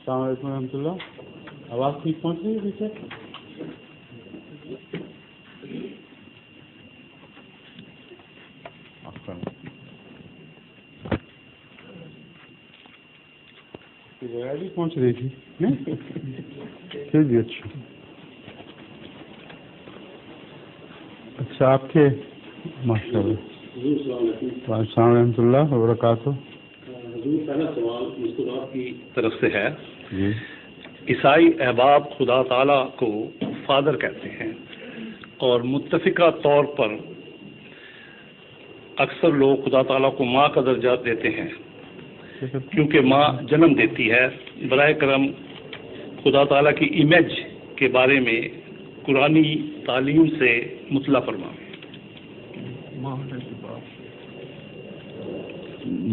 السلام علیکم ورحمۃ اللہ. آواز ٹھیک پہنچ رہی ہے پیچھے؟ بھی پہنچ رہی تھی پھر بھی اچھا آپ کے ماشاء اللہ. السلام ورحمۃ اللہ وبرکاتہ. پہلا سوال مستضاف کی طرف سے ہے. جی. عیسائی احباب خدا تعالیٰ کو فادر کہتے ہیں اور متفقہ طور پر اکثر لوگ خدا تعالیٰ کو ماں کا درجہ دیتے ہیں کیونکہ ماں جنم دیتی ہے. برائے کرم خدا تعالیٰ کی امیج کے بارے میں قرآنی تعلیم سے مطلع فرمائیں.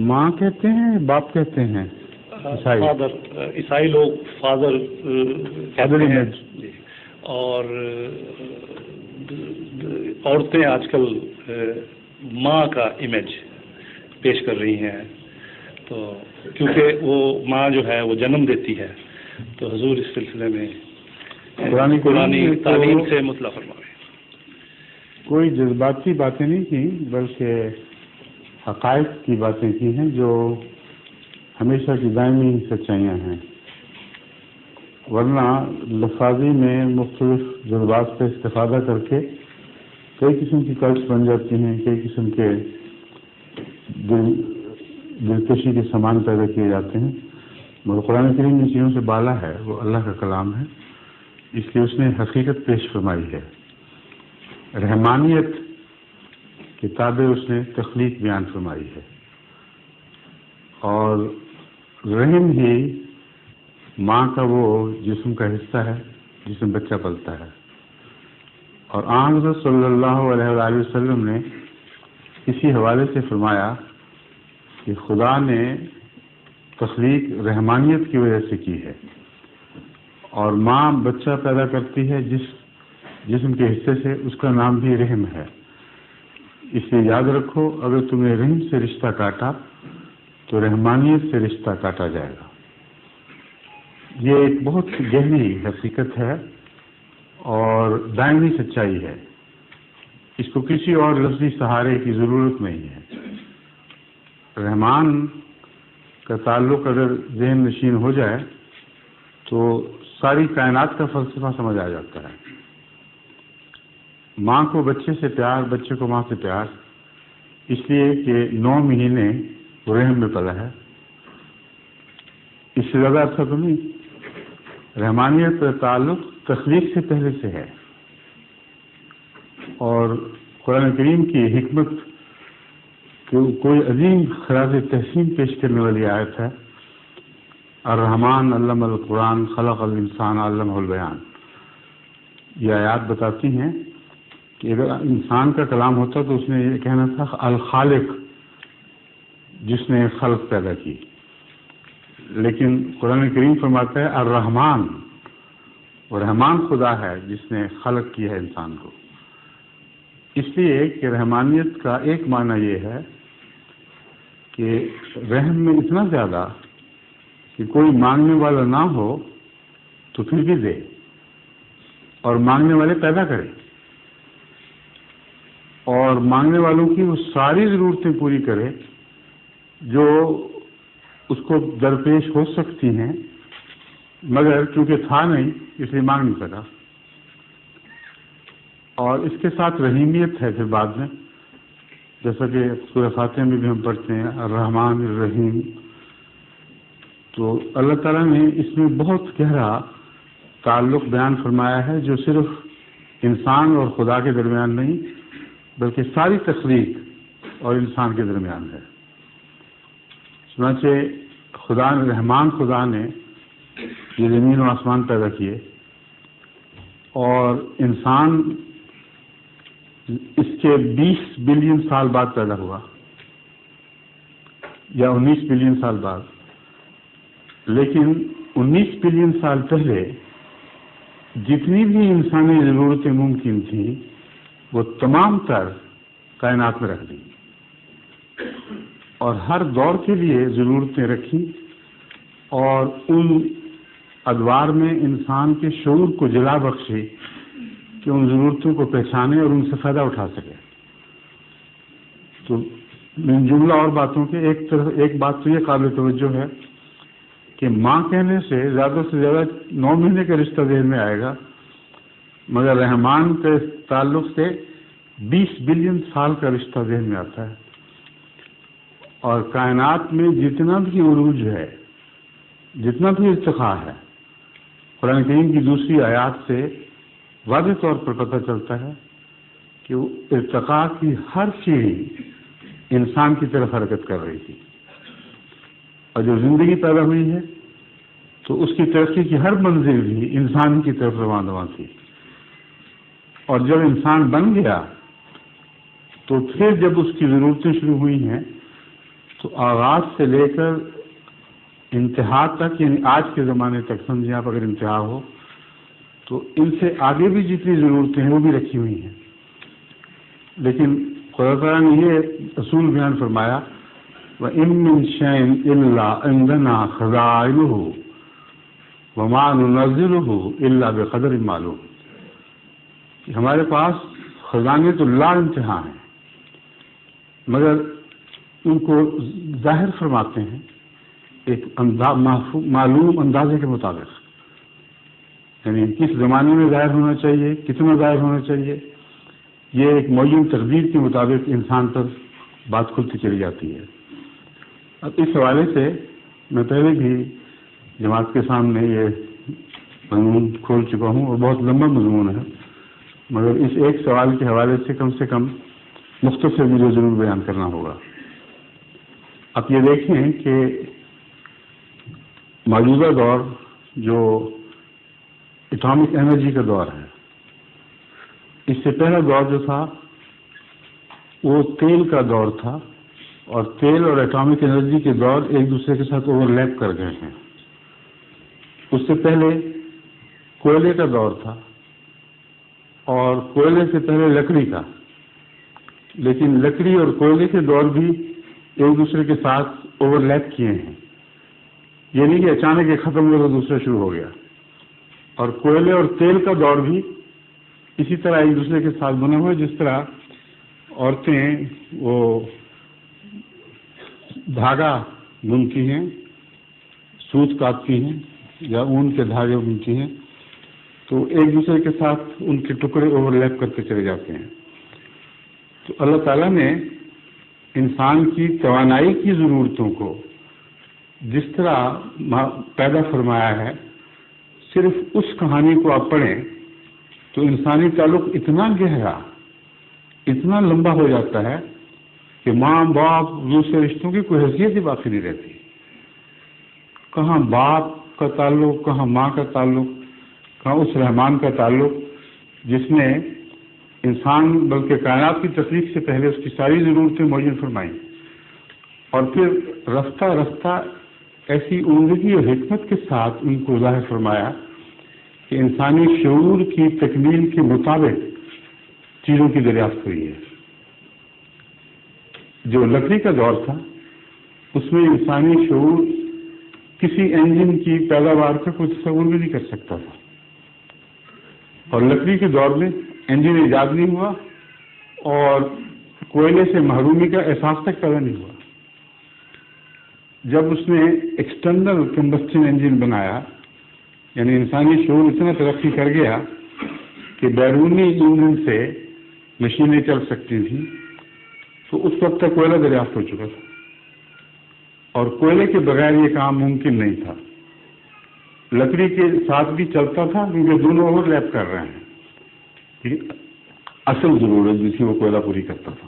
ماں کہتے ہیں باپ کہتے ہیں فادر. عیسائی لوگ فادر کہتے ہیں جی. اور عورتیں آج کل ماں کا امیج پیش کر رہی ہیں تو کیونکہ وہ ماں جو ہے وہ جنم دیتی ہے تو حضور اس سلسلے میں قرآنی تعلیم سے مطلع فرمائیں. کوئی جذباتی باتیں نہیں کی بلکہ حقائق کی باتیں کی ہیں جو ہمیشہ کی دائمی سچائیاں ہیں. ورنہ لفاظی میں مختلف جذبات کا استفادہ کر کے کئی قسم کی کلس بن جاتی ہیں, کئی قسم کے دلکشی کے سامان پیدا کیے جاتے ہیں. مگر قرآن کریم جن چیزوں سے بالا ہے وہ اللہ کا کلام ہے, اس لیے اس نے حقیقت پیش فرمائی ہے. رحمانیت کتابیں اس نے تخلیق بیان فرمائی ہے اور رحم ہی ماں کا وہ جسم کا حصہ ہے جس میں بچہ پلتا ہے. اور آن حضرت صلی اللہ علیہ وآلہ وسلم نے اسی حوالے سے فرمایا کہ خدا نے تخلیق رحمانیت کی وجہ سے کی ہے اور ماں بچہ پیدا کرتی ہے جس جسم کے حصے سے, اس کا نام بھی رحم ہے. اس لیے یاد رکھو اگر تم نے رحم سے رشتہ کاٹا تو رحمانیت سے رشتہ کاٹا جائے گا. یہ ایک بہت گہری حقیقت ہے اور دائمی سچائی ہے. اس کو کسی اور لفظی سہارے کی ضرورت نہیں ہے. رحمان کا تعلق اگر ذہن نشین ہو جائے تو ساری کائنات کا فلسفہ سمجھ آ جاتا ہے. ماں کو بچے سے پیار, بچے کو ماں سے پیار, اس لیے کہ 9 مہینے رحم میں پلا ہے. اس سے زیادہ اچھا تو نہیں. رحمانیت کا تعلق تخلیق سے پہلے سے ہے اور قرآن کریم کی حکمت کوئی عظیم خراج تحسین پیش کرنے والی آیت ہے. الرحمن علم القرآن خلق الانسان علمہ البیان. یہ آیات بتاتی ہیں کہ اگر انسان کا کلام ہوتا تو اس نے یہ کہنا تھا الخالق, جس نے خلق پیدا کی. لیکن قرآن کریم فرماتا ہے الرحمن, اور رحمان خدا ہے جس نے خلق کیا ہے انسان کو. اس لیے کہ رحمانیت کا ایک معنی یہ ہے کہ رحم میں اتنا زیادہ کہ کوئی مانگنے والا نہ ہو تو پھر بھی دے اور مانگنے والے پیدا کرے اور مانگنے والوں کی وہ ساری ضرورتیں پوری کرے جو اس کو درپیش ہو سکتی ہیں, مگر چونکہ تھا نہیں اس لیے مانگ نہیں سکا. اور اس کے ساتھ رحیمیت ہے پھر بعد میں, جیسا کہ سورہ فاتحہ میں بھی ہم پڑھتے ہیں الرحمن الرحیم. تو اللہ تعالیٰ نے اس میں بہت گہرا تعلق بیان فرمایا ہے جو صرف انسان اور خدا کے درمیان نہیں بلکہ ساری تخلیق اور انسان کے درمیان ہے. چنانچہ خدا نے, رحمان خدا نے یہ زمین و آسمان پیدا کیے اور انسان اس کے 20 بلین سال بعد پیدا ہوا یا 19 بلین سال بعد. لیکن 19 بلین سال پہلے جتنی بھی انسانی ضرورتیں ممکن تھیں وہ تمام تر کائنات میں رکھ دی اور ہر دور کے لیے ضرورتیں رکھی اور ان ادوار میں انسان کے شعور کو جلا بخشی کہ ان ضرورتوں کو پہچانے اور ان سے فائدہ اٹھا سکے. تو من جملہ اور باتوں کے ایک بات تو یہ قابل توجہ ہے کہ ماں کہنے سے زیادہ 9 مہینے کا رشتہ ذہن میں آئے گا، مگر رحمان کے تعلق سے 20 بلین سال کا رشتہ ذہن میں آتا ہے. اور کائنات میں جتنا بھی عروج ہے، جتنا بھی ارتقاء ہے، قرآن کریم کی دوسری آیات سے واضح طور پر پتہ چلتا ہے کہ وہ ارتقاء کی ہر سیڑھی انسان کی طرف حرکت کر رہی تھی، اور جو زندگی پیدا ہوئی ہے تو اس کی ترقی کی ہر منزل بھی انسان کی طرف رواں تھی. اور جب انسان بن گیا تو پھر جب اس کی ضرورتیں شروع ہوئی ہیں تو آغاز سے لے کر انتہا تک، یعنی آج کے زمانے تک سمجھیں آپ، اگر انتہا ہو تو ان سے آگے بھی جتنی ضرورتیں ہیں وہ بھی رکھی ہوئی ہیں. لیکن خدا تعالیٰ نے یہ اصول بیان فرمایا وَإِن مِّن شَيْءٍ إِلَّا عِندَنَا خَزَائِنُهُ وَمَا نُنَزِّلُهُ إِلَّا بِقَدْرٍ مَّعْلُومٍ، کہ ہمارے پاس خزانے تو لا انتہا ہیں، مگر ان کو ظاہر فرماتے ہیں ایک معلوم اندازے کے مطابق، یعنی کس زمانے میں ظاہر ہونا چاہیے، کتنا ظاہر ہونا چاہیے، یہ ایک معین تقدیر کے مطابق انسان پر بات کھلتی چلی جاتی ہے. اب اس حوالے سے میں پہلے بھی جماعت کے سامنے یہ مضمون کھول چکا ہوں اور بہت لمبا مضمون ہے، مگر اس ایک سوال کے حوالے سے کم مختصر مجھے ضرور بیان کرنا ہوگا. اب یہ دیکھیں کہ موجودہ دور جو اٹامک انرجی کا دور ہے، اس سے پہلا دور جو تھا وہ تیل کا دور تھا، اور تیل اور اٹامک انرجی کے دور ایک دوسرے کے ساتھ اوور لیپ کر گئے ہیں. اس سے پہلے کوئلے کا دور تھا، اور کوئلے سے پہلے لکڑی کا، لیکن لکڑی اور کوئلے کے دور بھی ایک دوسرے کے ساتھ اوور لیپ کیے ہیں. یہ نہیں کہ اچانک ایک ختم ہوا تو دوسرا شروع ہو گیا. اور کوئلے اور تیل کا دور بھی اسی طرح ایک دوسرے کے ساتھ بنا ہوا ہے، جس طرح عورتیں وہ دھاگا بنتی ہیں، سوت کاٹتی ہیں یا اون کے دھاگے بنتی ہیں، تو ایک دوسرے کے ساتھ ان کے ٹکڑے اوور لیپ کرتے چلے جاتے ہیں. تو اللہ تعالیٰ نے انسان کی توانائی کی ضرورتوں کو جس طرح پیدا فرمایا ہے، صرف اس کہانی کو آپ پڑھیں تو انسانی تعلق اتنا گہرا، اتنا لمبا ہو جاتا ہے کہ ماں باپ دوسرے رشتوں کی کوئی حیثیت ہی باقی نہیں رہتی. کہاں باپ کا تعلق، کہاں ماں کا تعلق، کہاں اس رحمان کا تعلق جس نے انسان بلکہ کائنات کی تخلیق سے پہلے اس کی ساری ضرورتیں معین فرمائیں، اور پھر رفتہ رفتہ ایسی عمدگی اور حکمت کے ساتھ ان کو ظاہر فرمایا کہ انسانی شعور کی تکمیل کے مطابق چیزوں کی دریافت ہوئی ہے. جو لکڑی کا دور تھا اس میں انسانی شعور کسی انجن کی پیداوار کا کوئی تصور بھی نہیں کر سکتا تھا، اور لکڑی کے دور میں انجن ایجاد نہیں ہوا اور کوئلے سے محرومی کا احساس تک پیدا نہیں ہوا. جب اس نے ایکسٹرنل کمبسٹن انجن بنایا، یعنی انسانی شعور اتنا ترقی کر گیا کہ بیرونی انجن سے مشینیں چل سکتی تھیں، تو اس وقت تک کوئلہ دریافت ہو چکا تھا، اور کوئلے کے بغیر یہ کام ممکن نہیں تھا. لکڑی کے ساتھ بھی چلتا تھا کیونکہ دونوں اوور لیپ کر رہے ہیں. اصل ضرورت جس کی وہ کوئلہ پوری کرتا تھا.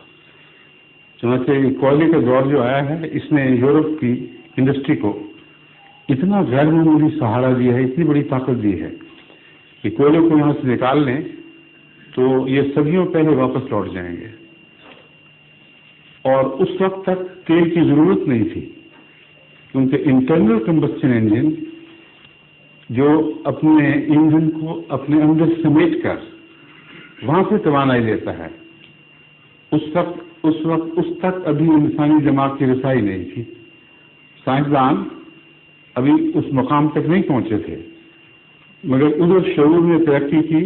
چنانچہ کوئلے کا دور جو آیا ہے اس نے یورپ کی انڈسٹری کو اتنا غیر معمولی سہارا دیا ہے، اتنی بڑی طاقت دی ہے کہ کوئلے کو یہاں سے نکال لیں تو یہ صدیوں پہلے واپس لوٹ جائیں گے. اور اس وقت تک تیل کی ضرورت نہیں تھی، کیونکہ انٹرنل کمبسچن انجن جو اپنے انجن کو اپنے اندر سمیٹ کر وہاں سے توانائی دیتا ہے، اس تک ابھی انسانی دماغ کی رسائی نہیں تھی. سائنسدان ابھی اس مقام تک نہیں پہنچے تھے مگر ادھر شعور نے ترقی کی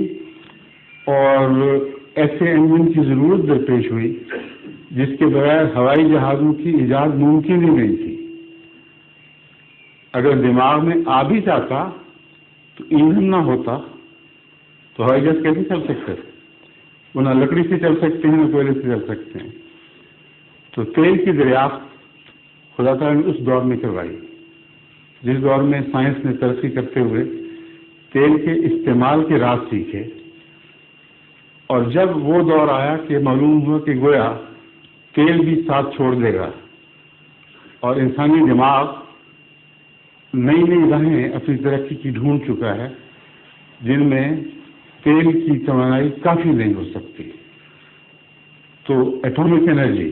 اور ایسے انجن کی ضرورت درپیش ہوئی جس کے بغیر ہوائی جہازوں کی ایجاد ممکن ہی نہیں تھی۔ اگر دماغ میں آ بھی جاتا تو ایندھن نہ ہوتا تو ہوائی جہاز کیسے چل سکتے؟ وہ نہ لکڑی سے چل سکتے ہیں نہ کوئلے سے چل سکتے ہیں۔ تو تیل کی دریافت خدا تعالیٰ نے اس دور میں کروائی جس دور میں سائنس نے ترقی کرتے ہوئے تیل کے استعمال کے راز سیکھے، اور جب وہ دور آیا کہ معلوم ہوا کہ گویا تیل بھی ساتھ چھوڑ دے گا اور انسانی دماغ نئی نئی راہیں اپنی ترقی کی ڈھونڈ چکا ہے جن میں تیل کی توانائی کافی نہیں ہو سکتی، تو ایٹامک انرجی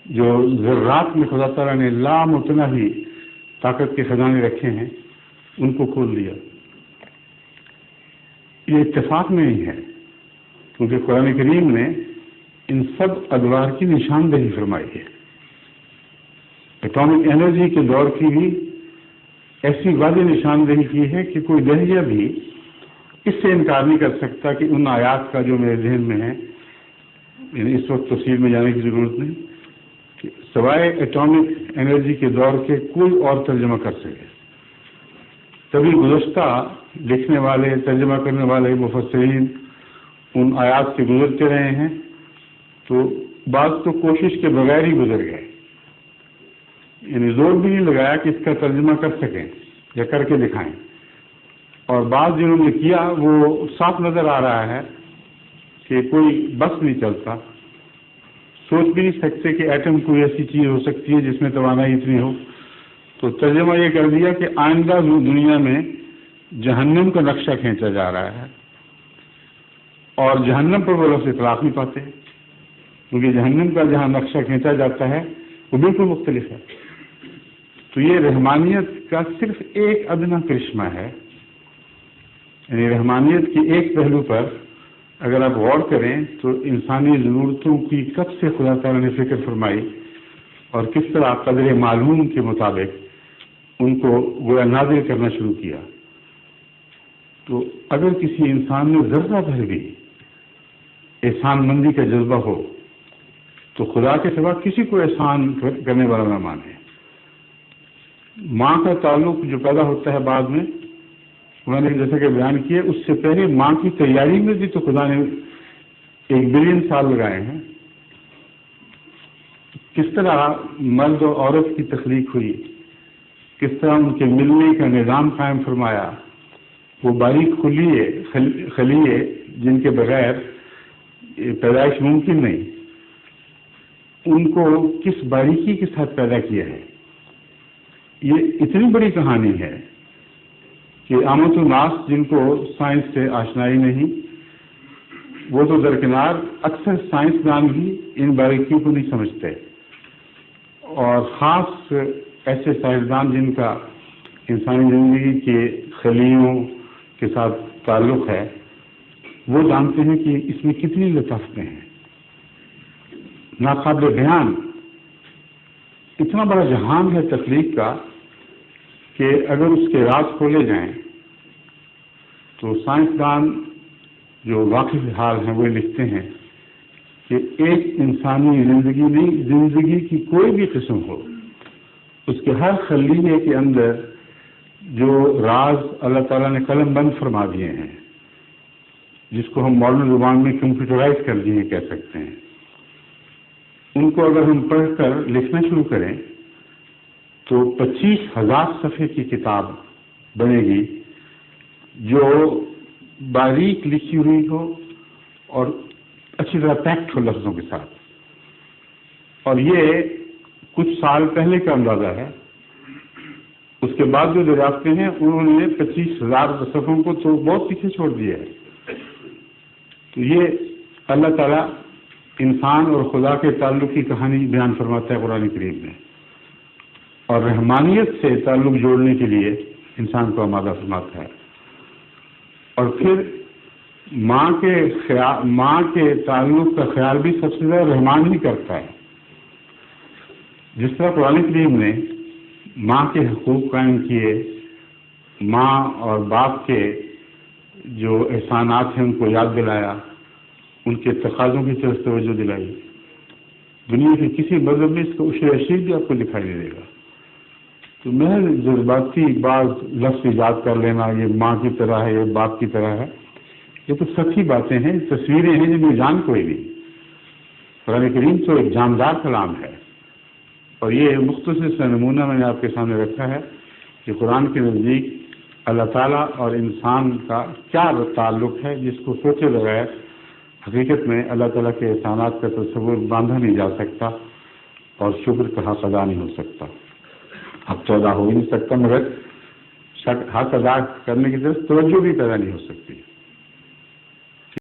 جو ذرات میں خدا تعالیٰ نے لامتناہی طاقت کے خزانے رکھے ہیں ان کو کھول دیا۔ یہ اتفاق نہیں ہے کیونکہ قرآن کریم نے ان سب ادوار کی نشاندہی فرمائی ہے۔ ایٹامک انرجی کے دور کی بھی ایسی واضح نشاندہی کی ہے کہ کوئی دہیہ بھی اس سے انکار نہیں کر سکتا کہ ان آیات کا جو میرے ذہن میں ہے، یعنی اس وقت تفصیل میں جانے کی ضرورت نہیں، کہ سوائے ایٹامک انرجی کے دور کے کوئی اور ترجمہ کر سکے۔ تبھی گزشتہ لکھنے والے، ترجمہ کرنے والے مفسرین ان آیات سے گزرتے رہے ہیں، تو بعض تو کوشش کے بغیر ہی گزر گئے، یعنی زور بھی نہیں لگایا کہ اس کا ترجمہ کر سکیں یا کر کے دکھائیں، اور بعض جنہوں نے کیا وہ صاف نظر آ رہا ہے کہ کوئی بس نہیں چلتا، سوچ بھی نہیں سکتے کہ ایٹم کوئی ایسی چیز ہو سکتی ہے جس میں توانائی اتنی ہو، تو ترجمہ یہ کر دیا کہ آئندہ دنیا میں جہنم کا نقشہ کھینچا جا رہا ہے، اور جہنم پر وہ لفظ اطلاق نہیں پاتے کیونکہ جہنم کا جہاں نقشہ کھینچا جاتا ہے وہ بالکل مختلف ہے۔ تو یہ رحمانیت کا صرف ایک ادنا کرشمہ ہے، یعنی رحمانیت کے ایک پہلو پر اگر آپ غور کریں تو انسانی ضرورتوں کی کب سے خدا تعالیٰ نے فکر فرمائی اور کس طرح قدر معلوم کے مطابق ان کو گویا نازل کرنا شروع کیا۔ تو اگر کسی انسان میں ذرہ بھر بھی احسان مندی کا جذبہ ہو تو خدا کے سوا کسی کو احسان کرنے والا نہ مانے۔ ماں کا تعلق جو پیدا ہوتا ہے بعد میں، انہوں نے جیسا کہ بیان کیا، اس سے پہلے ماں کی تیاری میں بھی تو خدا نے 1 بلین سال لگائے ہیں۔ کس طرح مرد اور عورت کی تخلیق ہوئی، کس طرح ان کے ملنے کا نظام قائم فرمایا، وہ باریک خلیے جن کے بغیر پیدائش ممکن نہیں، ان کو کس باریکی کے ساتھ پیدا کیا ہے۔ یہ اتنی بڑی کہانی ہے کہ عامت الناس جن کو سائنس سے آشنائی نہیں، وہ تو درکنار، اکثر سائنسدان بھی ان باریکیوں کو نہیں سمجھتے، اور خاص ایسے سائنسدان جن کا انسانی زندگی کے خلیوں کے ساتھ تعلق ہے، وہ جانتے ہیں کہ اس میں کتنی لطافتیں ہیں، ناقابل بیان۔ اتنا بڑا جہان ہے تخلیق کا کہ اگر اس کے راز کھولے جائیں تو سائنسدان جو واقف حال ہیں وہ لکھتے ہیں کہ ایک انسانی زندگی نہیں، زندگی کی کوئی بھی قسم ہو، اس کے ہر خلیے کے اندر جو راز اللہ تعالیٰ نے قلم بند فرما دیے ہیں، جس کو ہم ماڈرن زبان میں کمپیوٹرائز کر دیے کہہ سکتے ہیں، ان کو اگر ہم پڑھ کر لکھنا شروع کریں تو 25,000 صفحے کی کتاب بنے گی جو باریک لکھی ہوئی ہو اور اچھی طرح پیکٹ ہو لفظوں کے ساتھ۔ اور یہ کچھ سال پہلے کا اندازہ ہے، اس کے بعد جو دریافتیں ہیں انہوں نے 25,000 صفحوں کو تو بہت پیچھے چھوڑ دیا ہے۔ تو یہ اللہ تعالیٰ انسان اور خدا کے تعلق کی کہانی بیان فرماتا ہے قرآن کریم میں، اور رحمانیت سے تعلق جوڑنے کے لیے انسان کو آمادہ فرماتا ہے، اور پھر ماں کے تعلق کا خیال بھی سب سے زیادہ رحمان ہی کرتا ہے۔ جس طرح قرآن کریم نے ماں کے حقوق قائم کیے، ماں اور باپ کے جو احسانات ہیں ان کو یاد دلایا، ان کے تقاضوں کی طرف توجہ دلائی. دنیا کے کسی مذہب میں اس کا عشر اشیر بھی آپ کو دکھائی نہیں دے گا. تو محض جذباتی بعض لفظ ایجاد کر لینا، یہ ماں کی طرح ہے، یہ باپ کی طرح ہے، یہ تو سچی باتیں ہیں، تصویریں ہیں جن میں جان کوئی نہیں. قرآن کریم تو ایک جاندار کلام ہے، اور یہ مختصر سا نمونہ میں نے آپ کے سامنے رکھا ہے کہ قرآن کے نزدیک اللہ تعالیٰ اور انسان کا کیا تعلق ہے، جس کو سوچے بغیر حقیقت میں اللہ تعالیٰ کے احسانات کا تصور باندھا نہیں جا سکتا اور شکر کا حق ادا نہیں ہو سکتا. حق تو ادا ہو ہی نہیں سکتا، مگر حق ادا کرنے کی طرف توجہ بھی پیدا نہیں ہو سکتی.